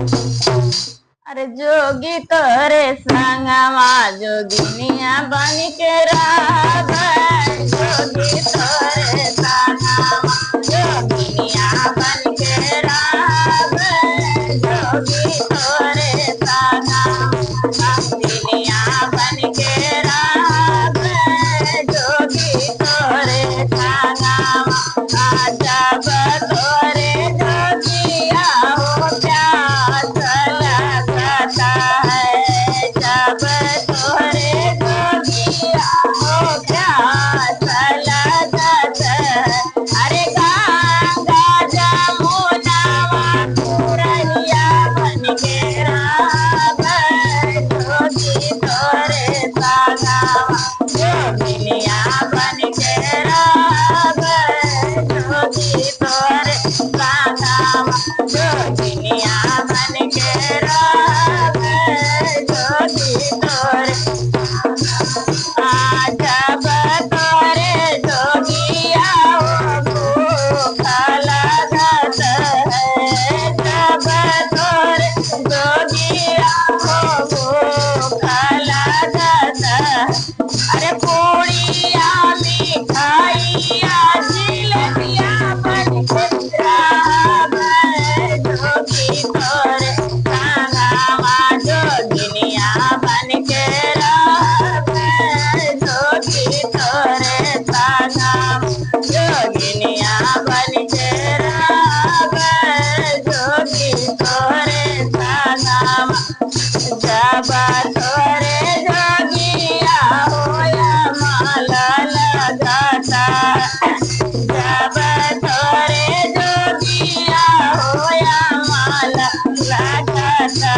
अरे जोगी तोरे संगवा जोगिनिया बन के रावे, जोगी तोरे संगवा जोगिनिया बन के रावे, जोगी तोरे संगवा जोगिनिया बन के रावे, जोगी तोरे संगवा जब तोरे जोगिया हो प्यास लगता है, जब तोरे जोगिया हो प्यास लगता है। अरे गंगा जमुनावा रहिया बन के रावे, जोगी तोरे संगवा जोगिनिया बन के रावे, जोगी तोरे संगवा जोगिनिया बन के रावे, जोगी तोरे जब तोरे जोगिया हो भूख लगत है, जब तोरे जोगिया हो भूख लगत है। अरे पूड़िया मिठाइया जिलेबिया बन के रावे, जोगी तोरे संगवा जोगिनिया बन के रावे, जोगी तोरे संगवा जोगिनिया बन के रावे, जोगी तोरे संगवा जब तोरे जोगिया होया माला लगाता, जब तोरे जोगिया होया माला लगाता।